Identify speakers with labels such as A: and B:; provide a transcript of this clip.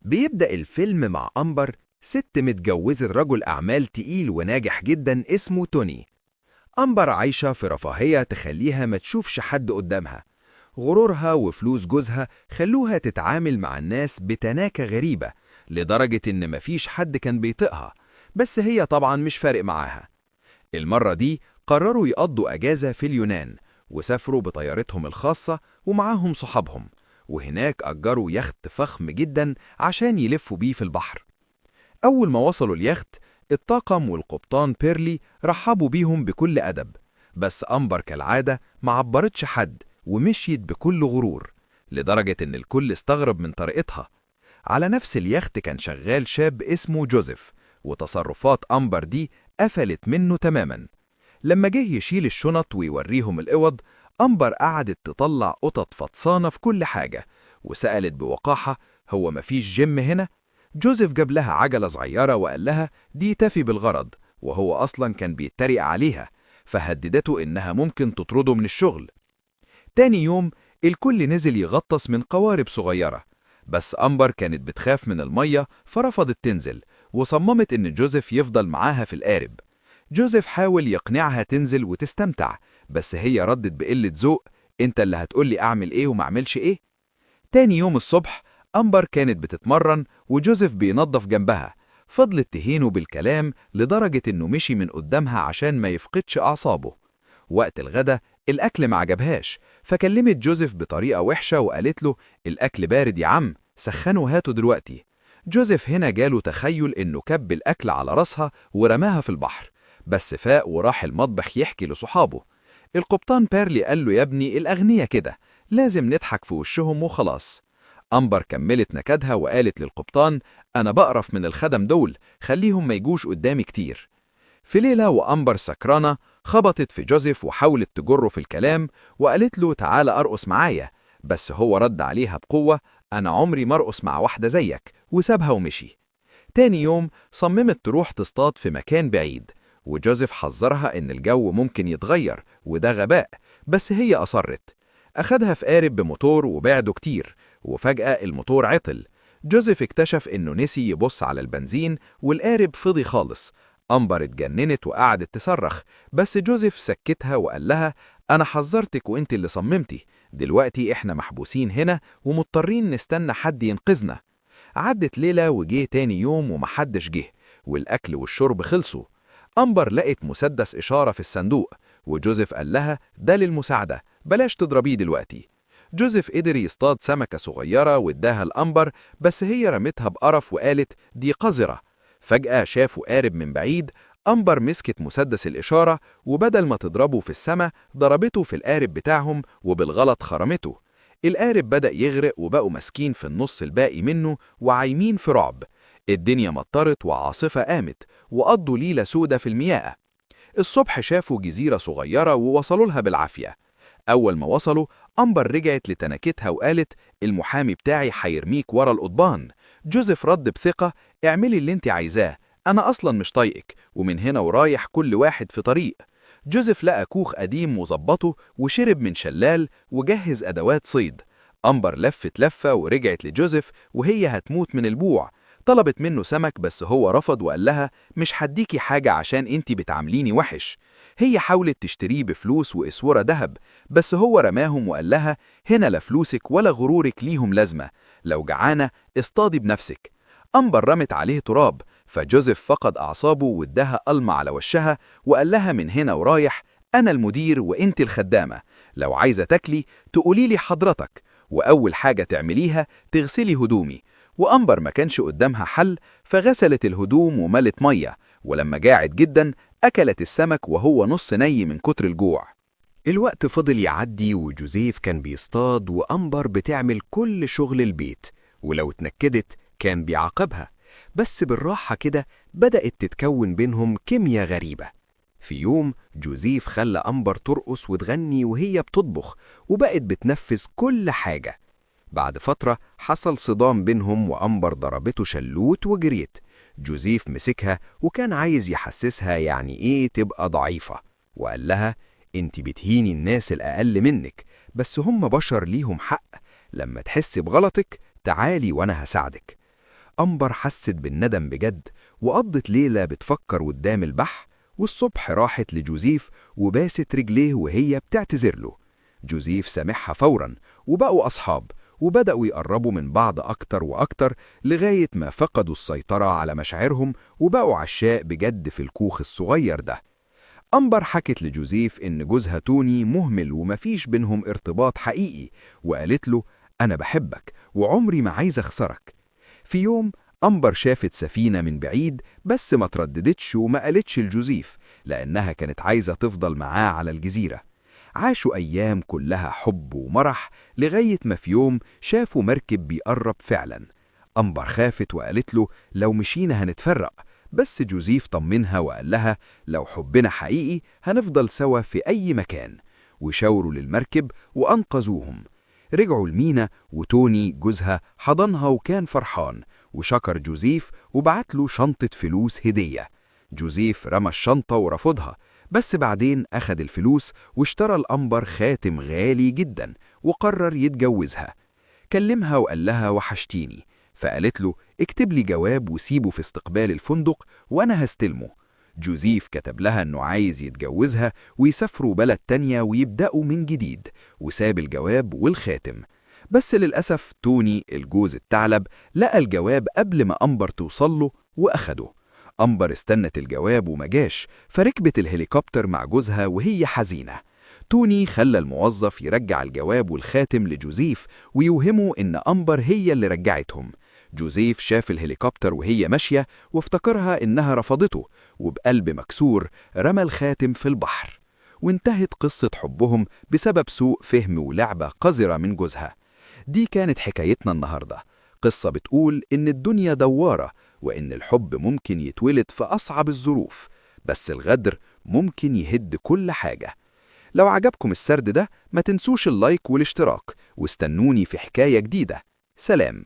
A: بيبدأ الفيلم مع أمبر، ست متجوزة رجل أعمال تقيل وناجح جدا اسمه توني. أمبر عايشة في رفاهية تخليها ما تشوفش حد قدامها. غرورها وفلوس جوزها خلوها تتعامل مع الناس بتناكة غريبة، لدرجة إن مفيش حد كان بيطيقها. بس هي طبعا مش فارق معاها. المرة دي قرروا يقضوا أجازة في اليونان، وسافروا بطيارتهم الخاصة ومعاهم صحابهم. وهناك أجروا يخت فخم جدا عشان يلفوا بيه في البحر. أول ما وصلوا اليخت، الطاقم والقبطان بيرلي رحبوا بيهم بكل أدب. بس أمبر كالعادة ما عبرتش حد ومشيت بكل غرور، لدرجة إن الكل استغرب من طريقتها. على نفس اليخت كان شغال شاب اسمه جوزيف، وتصرفات أمبر دي قفلت منه تماما. لما جه يشيل الشنط ويوريهم الأوض، أمبر قعدت تطلع قطط فطسانة في كل حاجة، وسألت بوقاحة: هو مفيش جيم هنا؟ جوزيف جاب لها عجلة صغيرة وقال لها دي تفي بالغرض، وهو أصلا كان بيتريق عليها، فهددته إنها ممكن تطرده من الشغل. تاني يوم الكل نزل يغطس من قوارب صغيرة، بس أمبر كانت بتخاف من المية فرفضت تنزل، وصممت إن جوزيف يفضل معاها في القارب. جوزيف حاول يقنعها تنزل وتستمتع، بس هي ردت بقلة ذوق: انت اللي هتقولي اعمل ايه ومعملش ايه؟ تاني يوم الصبح، أمبر كانت بتتمرن وجوزيف بينظف جنبها. فضلت تهينه بالكلام لدرجة إنه مشي من قدامها عشان ما يفقدش أعصابه. وقت الغدا الأكل ما عجبهاش، فكلمت جوزيف بطريقة وحشة وقالت له: الأكل بارد يا عم، سخنه هاته دلوقتي. جوزيف هنا جاله تخيل إنه كب الأكل على راسها ورماها في البحر، بس فاق وراح المطبخ يحكي لصحابه. القبطان بيرلي قال له: يا ابني الأغنية كده، لازم نضحك في وشهم وخلاص. أمبر كملت نكدها وقالت للقبطان: أنا بقرف من الخدم دول، خليهم ما يجوش قدامي كتير. في ليلة وأمبر سكرانة، خبطت في جوزيف وحاولت تجره في الكلام، وقالت له: تعال أرقص معايا. بس هو رد عليها بقوة: أنا عمري ما أرقص مع واحدة زيك، وسابها ومشي. تاني يوم صممت تروح تصطاد في مكان بعيد، وجوزيف حذرها إن الجو ممكن يتغير وده غباء، بس هي أصرت. أخدها في قارب بموتور وبعده كتير، وفجأة الموتور عطل. جوزيف اكتشف إنه نسي يبص على البنزين والقارب فضي خالص. أمبر اتجننت وقعدت تصرخ، بس جوزيف سكتها وقال لها: أنا حذرتك وإنت اللي صممتي، دلوقتي إحنا محبوسين هنا ومضطرين نستنى حد ينقذنا. عدت ليلة وجه تاني يوم ومحدش جه، والأكل والشرب خلصوا. أمبر لقت مسدس إشارة في الصندوق، وجوزيف قال لها: ده للمساعدة، بلاش تضربيه دلوقتي. جوزيف قدر يصطاد سمكة صغيرة واداها لأمبر، بس هي رمتها بقرف وقالت: دي قذرة. فجأة شافوا قارب من بعيد. أمبر مسكت مسدس الإشارة، وبدل ما تضربه في السما ضربته في القارب بتاعهم وبالغلط خرمته. القارب بدأ يغرق وبقوا ماسكين في النص الباقي منه وعايمين في رعب. الدنيا مطرت وعاصفة قامت، وقضوا ليلة سودة في المياه. الصبح شافوا جزيرة صغيرة ووصلوا لها بالعافية. أول ما وصلوا، أمبر رجعت لتناكتها وقالت: المحامي بتاعي هيرميك ورا القضبان. جوزيف رد بثقة: اعملي اللي انت عايزاه، أنا أصلا مش طايقك، ومن هنا ورايح كل واحد في طريق. جوزيف لقى كوخ قديم وظبطه وشرب من شلال وجهز أدوات صيد. أمبر لفت لفة ورجعت لجوزيف وهي هتموت من الجوع. طلبت منه سمك، بس هو رفض وقال لها: مش هديكي حاجة عشان انتي بتعامليني وحش. هي حاولت تشتريه بفلوس وإسورة دهب، بس هو رماهم وقال لها: هنا لا فلوسك ولا غرورك ليهم لازمة، لو جعانة اصطادي بنفسك. أمبر رمت عليه تراب، فجوزيف فقد أعصابه واداها قلمة على وشها وقال لها: من هنا ورايح أنا المدير وإنت الخدامة، لو عايزة تاكلي تقولي لي حضرتك، وأول حاجة تعمليها تغسلي هدومي. وأمبر ما كانش قدامها حل، فغسلت الهدوم وملت مية، ولما جاعت جدا أكلت السمك وهو نص ني من كتر الجوع. الوقت فضل يعدي وجوزيف كان بيصطاد وأمبر بتعمل كل شغل البيت، ولو اتنكدت كان بيعاقبها. بس بالراحة كده بدأت تتكون بينهم كيمياء غريبة. في يوم جوزيف خلى أمبر ترقص وتغني وهي بتطبخ، وبقت بتنفذ كل حاجة. بعد فترة حصل صدام بينهم وأمبر ضربته شلوت وجريت. جوزيف مسكها وكان عايز يحسسها يعني إيه تبقى ضعيفة، وقال لها: انت بتهيني الناس الأقل منك، بس هم بشر ليهم حق، لما تحسي بغلطك تعالي وأنا هساعدك. أمبر حست بالندم بجد وقضت ليلة بتفكر قدام البحر، والصبح راحت لجوزيف وباست رجليه وهي بتعتذر له. جوزيف سامحها فوراً وبقوا أصحاب، وبدأوا يقربوا من بعض أكتر وأكتر لغاية ما فقدوا السيطرة على مشاعرهم وبقوا عشاق بجد في الكوخ الصغير ده. أمبر حكت لجوزيف إن جوزها توني مهمل ومفيش بينهم ارتباط حقيقي، وقالت له أنا بحبك وعمري ما عايز أخسرك. في يوم أمبر شافت سفينة من بعيد بس ما ترددتش وما قالتش لجوزيف، لأنها كانت عايزة تفضل معاه على الجزيرة. عاشوا أيام كلها حب ومرح لغاية ما في يوم شافوا مركب بيقرب فعلا. أمبر خافت وقالت له لو مشينا هنتفرق، بس جوزيف طمنها وقال لها لو حبنا حقيقي هنفضل سوا في أي مكان، وشاوروا للمركب وأنقذوهم. رجعوا المينا وتوني جوزها حضنها وكان فرحان، وشكر جوزيف وبعت له شنطة فلوس هدية. جوزيف رمى الشنطة ورفضها، بس بعدين أخد الفلوس واشترى الأمبر خاتم غالي جدا وقرر يتجوزها. كلمها وقال لها وحشتيني، فقالت له اكتب لي جواب وسيبه في استقبال الفندق وأنا هستلمه. جوزيف كتب لها أنه عايز يتجوزها ويسافروا بلد تانية ويبدأوا من جديد، وساب الجواب والخاتم. بس للأسف توني الجوز الثعلب لقى الجواب قبل ما أمبر توصله وأخده. أمبر استنت الجواب ومجاش، فركبت الهليكوبتر مع جوزها وهي حزينة. توني خلى الموظف يرجع الجواب والخاتم لجوزيف ويوهمه إن أمبر هي اللي رجعتهم. جوزيف شاف الهليكوبتر وهي ماشية وافتكرها إنها رفضته، وبقلب مكسور رمى الخاتم في البحر. وانتهت قصة حبهم بسبب سوء فهم ولعبة قذرة من جوزها. دي كانت حكايتنا النهاردة، قصة بتقول إن الدنيا دوارة، وإن الحب ممكن يتولد في أصعب الظروف، بس الغدر ممكن يهد كل حاجة. لو عجبكم السرد ده ما تنسوش اللايك والاشتراك، واستنوني في حكاية جديدة. سلام.